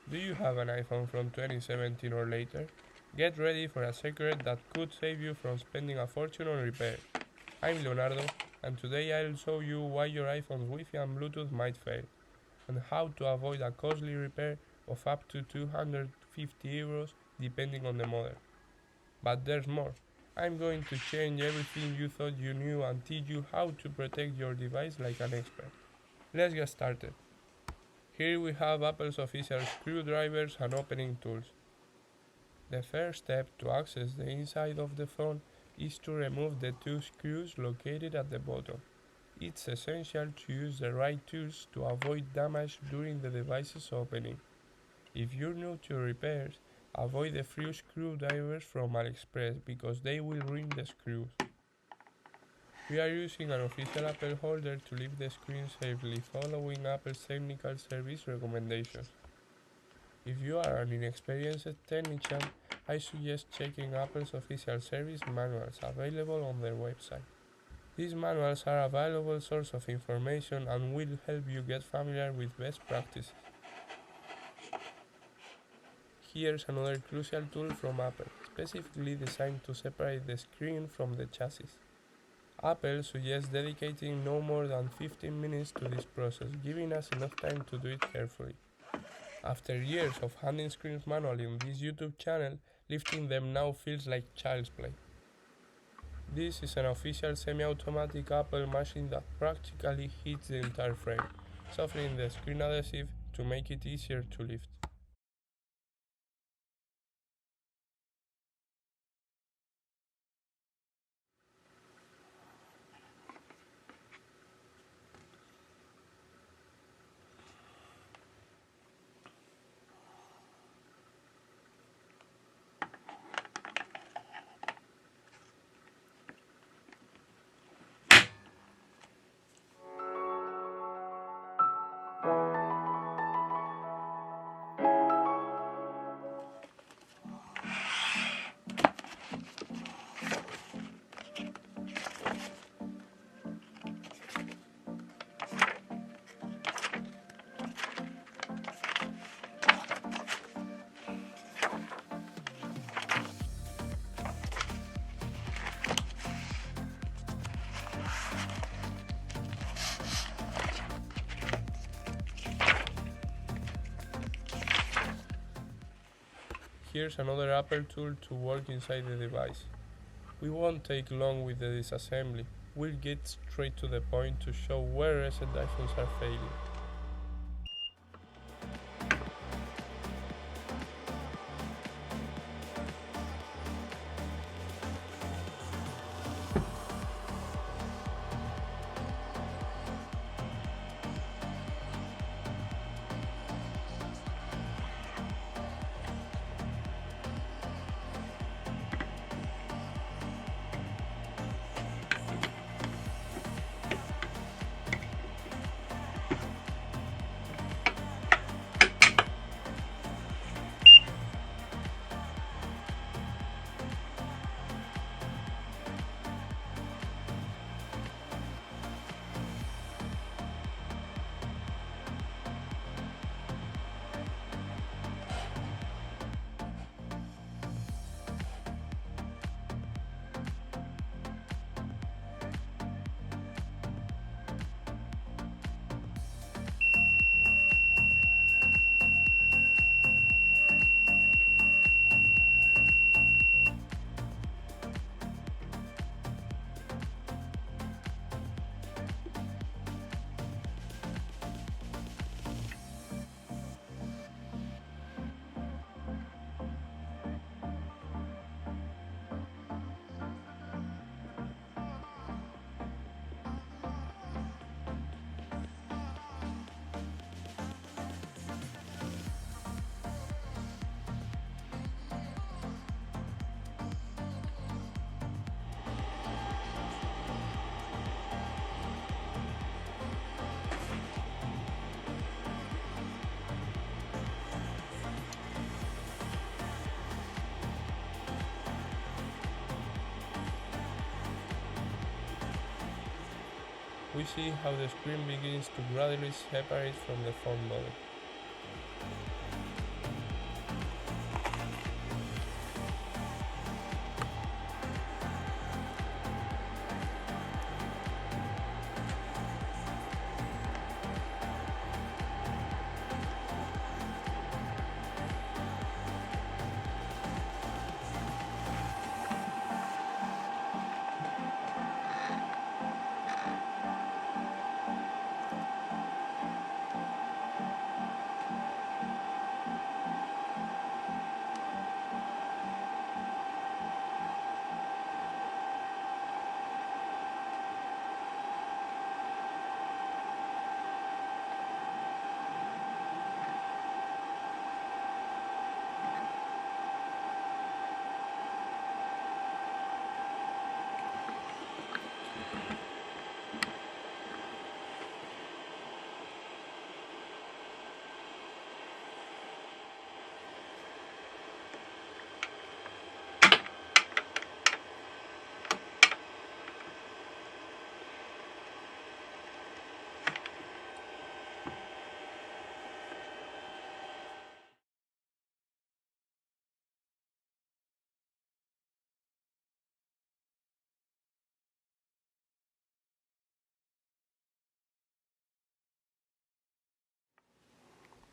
Do you have an iPhone from 2017 or later? Get ready for a secret that could save you from spending a fortune on repair. I'm Leonardo, and today I'll show you why your iPhone's Wi-Fi and Bluetooth might fail, and how to avoid a costly repair of up to €250 depending on the model. But there's more. I'm going to change everything you thought you knew and teach you how to protect your device like an expert. Let's get started. Here we have Apple's official screwdrivers and opening tools. The first step to access the inside of the phone is to remove the two screws located at the bottom. It's essential to use the right tools to avoid damage during the device's opening. If you're new to repairs, avoid the free screwdrivers from AliExpress because they will ruin the screws. We are using an official Apple holder to leave the screen safely, following Apple's technical service recommendations. If you are an inexperienced technician, I suggest checking Apple's official service manuals available on their website. These manuals are a valuable source of information and will help you get familiar with best practices. Here's another crucial tool from Apple, specifically designed to separate the screen from the chassis. Apple suggests dedicating no more than 15 minutes to this process, giving us enough time to do it carefully. After years of handling screens manually on this YouTube channel, lifting them now feels like child's play. This is an official semi-automatic Apple machine that practically heats the entire frame, softening the screen adhesive to make it easier to lift. Here's another Apple tool to work inside the device. We won't take long with the disassembly. We'll get straight to the point to show where reset iPhones are failing. we see how the screen begins to gradually separate from the phone body.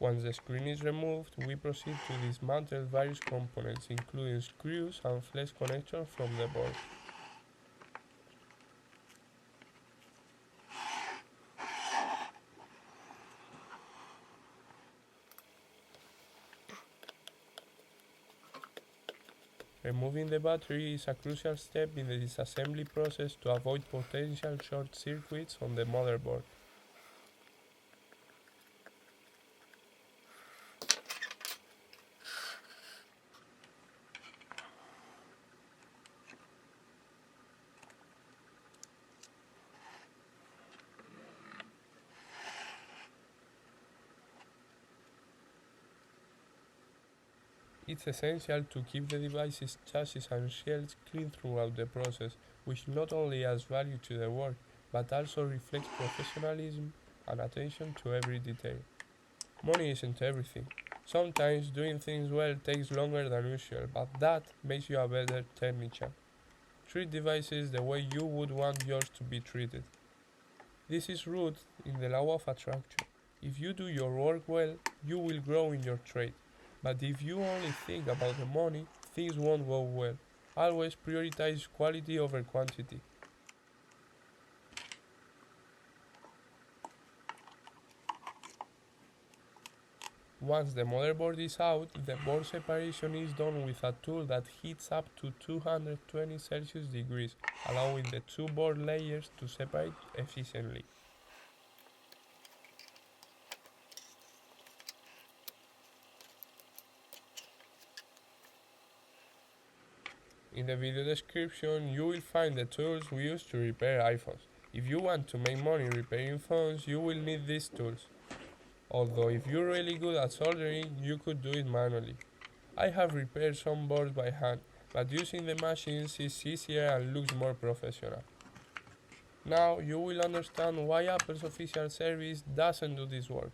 Once the screen is removed, we proceed to dismantle various components, including screws and flex connectors from the board. Removing the battery is a crucial step in the disassembly process to avoid potential short circuits on the motherboard. It's essential to keep the device's chassis and shells clean throughout the process, which not only adds value to the work, but also reflects professionalism and attention to every detail. Money isn't everything. Sometimes doing things well takes longer than usual, but that makes you a better technician. Treat devices the way you would want yours to be treated. This is rooted in the law of attraction. If you do your work well, you will grow in your trade. But if you only think about the money, things won't go well. Always prioritize quality over quantity. Once the motherboard is out, the board separation is done with a tool that heats up to 220 Celsius degrees, allowing the two board layers to separate efficiently. In the video description, you will find the tools we use to repair iPhones. If you want to make money repairing phones, you will need these tools. Although if you're really good at soldering, you could do it manually. I have repaired some boards by hand, but using the machines is easier and looks more professional. Now you will understand why Apple's official service doesn't do this work.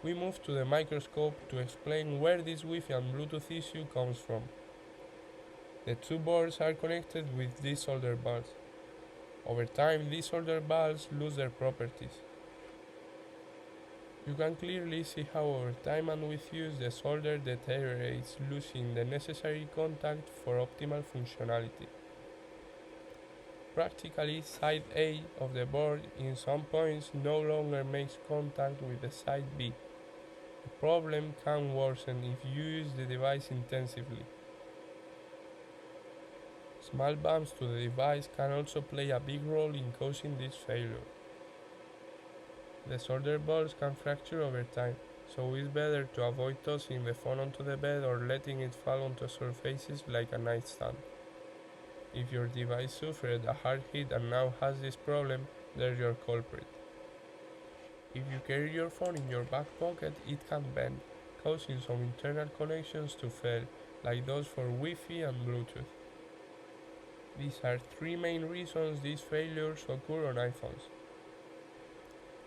We move to the microscope to explain where this Wi-Fi and Bluetooth issue comes from. The two boards are connected with these solder balls. Over time, these solder balls lose their properties. You can clearly see how over time and with use the solder deteriorates, losing the necessary contact for optimal functionality. Practically, side A of the board in some points no longer makes contact with the side B. The problem can worsen if you use the device intensively. Small bumps to the device can also play a big role in causing this failure. The solder balls can fracture over time, so it's better to avoid tossing the phone onto the bed or letting it fall onto surfaces like a nightstand. If your device suffered a hard hit and now has this problem, there's your culprit. If you carry your phone in your back pocket, it can bend, causing some internal connections to fail, like those for Wi-Fi and Bluetooth. These are three main reasons these failures occur on iPhones.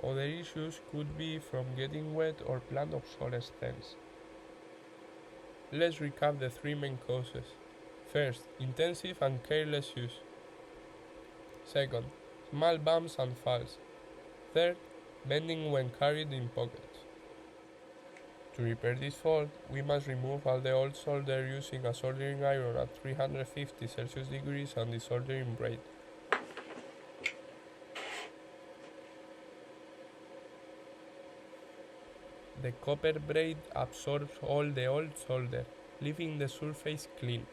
Other issues could be from getting wet or planned obsolescence. Let's recap the three main causes. First, intensive and careless use. Second, small bumps and falls. Third, bending when carried in pockets. To repair this fault, we must remove all the old solder using a soldering iron at 350 Celsius degrees and the soldering braid. The copper braid absorbs all the old solder, leaving the surface clean.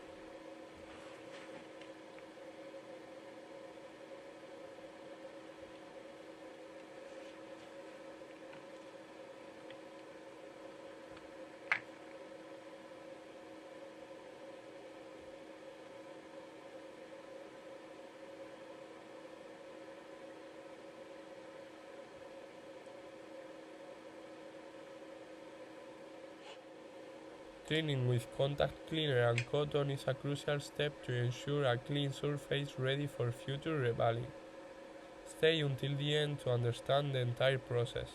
Cleaning with contact cleaner and cotton is a crucial step to ensure a clean surface ready for future reballing. Stay until the end to understand the entire process.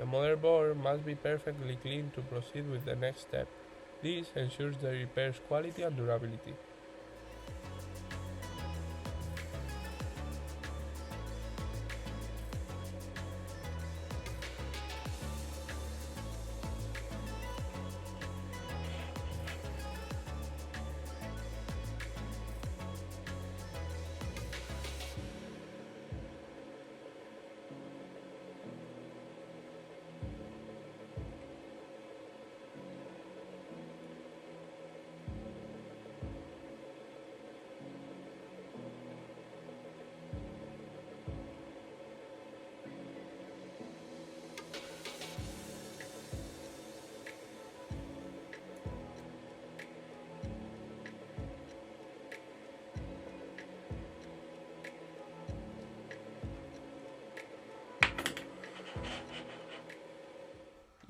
The motherboard must be perfectly clean to proceed with the next step. This ensures the repair's quality and durability.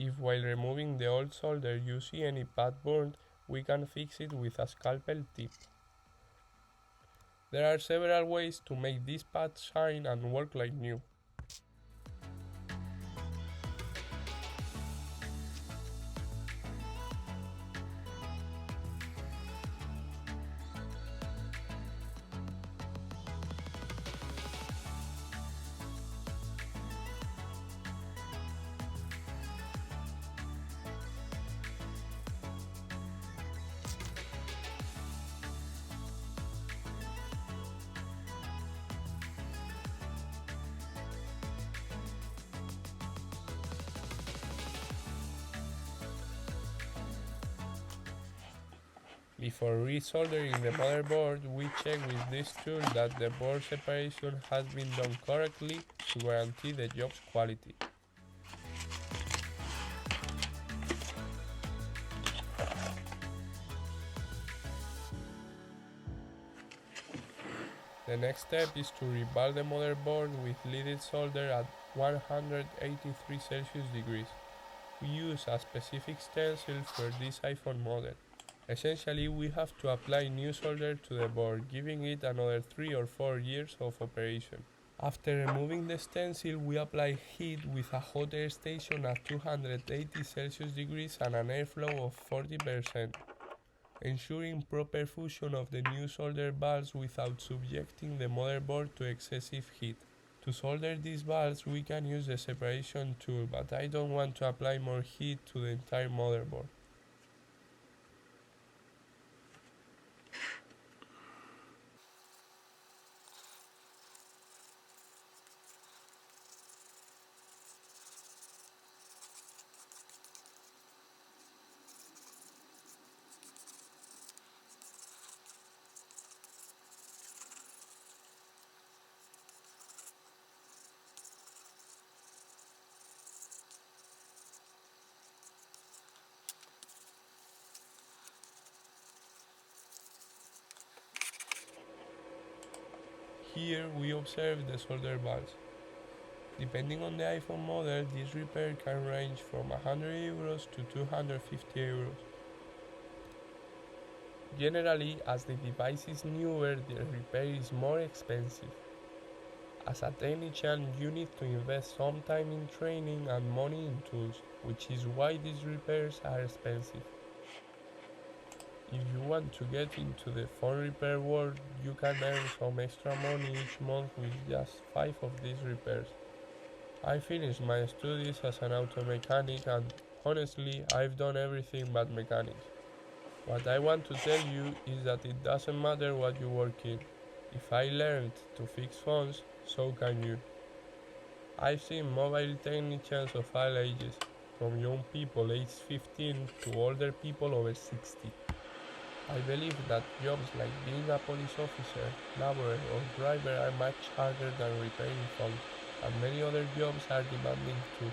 If while removing the old solder you see any pad burned, we can fix it with a scalpel tip. There are several ways to make this pad shine and work like new. Before resoldering the motherboard, we check with this tool that the board separation has been done correctly to guarantee the job's quality. The next step is to reball the motherboard with leaded solder at 183 Celsius degrees. We use a specific stencil for this iPhone model. Essentially, we have to apply new solder to the board, giving it another 3 or 4 years of operation. After removing the stencil, we apply heat with a hot air station at 280 Celsius degrees and an airflow of 40%, ensuring proper fusion of the new solder balls without subjecting the motherboard to excessive heat. To solder these balls, we can use the separation tool, but I don't want to apply more heat to the entire motherboard. Here we observe the solder balls. Depending on the iPhone model, this repair can range from €100 to €250. Generally, as the device is newer, the repair is more expensive. As a technician, you need to invest some time in training and money in tools, which is why these repairs are expensive. If you want to get into the phone repair world, you can earn some extra money each month with just 5 of these repairs. I finished my studies as an auto mechanic and honestly, I've done everything but mechanics. What I want to tell you is that it doesn't matter what you work in. If I learned to fix phones, so can you. I've seen mobile technicians of all ages, from young people aged 15 to older people over 60. I believe that jobs like being a police officer, laborer, or driver are much harder than repairing phones, and many other jobs are demanding too.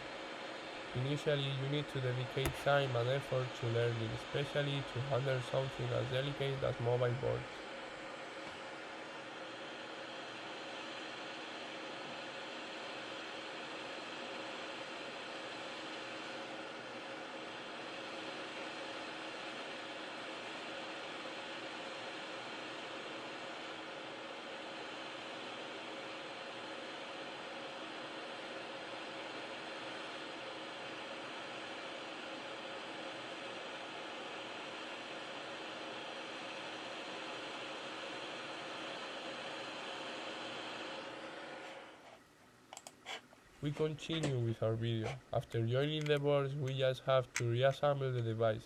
Initially, you need to dedicate time and effort to learning, especially to handle something as delicate as mobile boards. We continue with our video. After joining the boards, we just have to reassemble the device.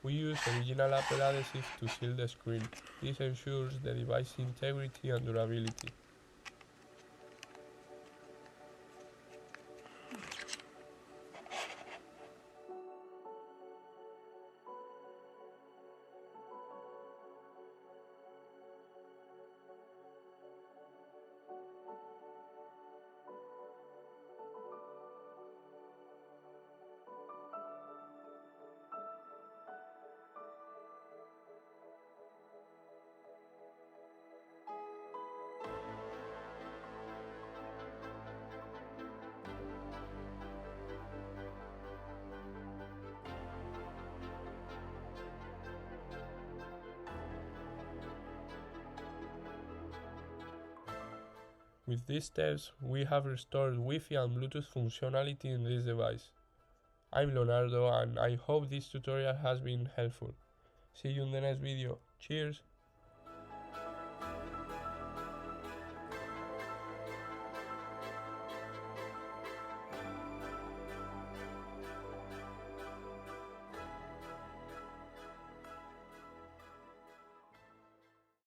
We use original Apple adhesive to seal the screen. This ensures the device's integrity and durability. With these steps, we have restored Wi-Fi and Bluetooth functionality in this device. I'm Leonardo and I hope this tutorial has been helpful. See you in the next video. Cheers!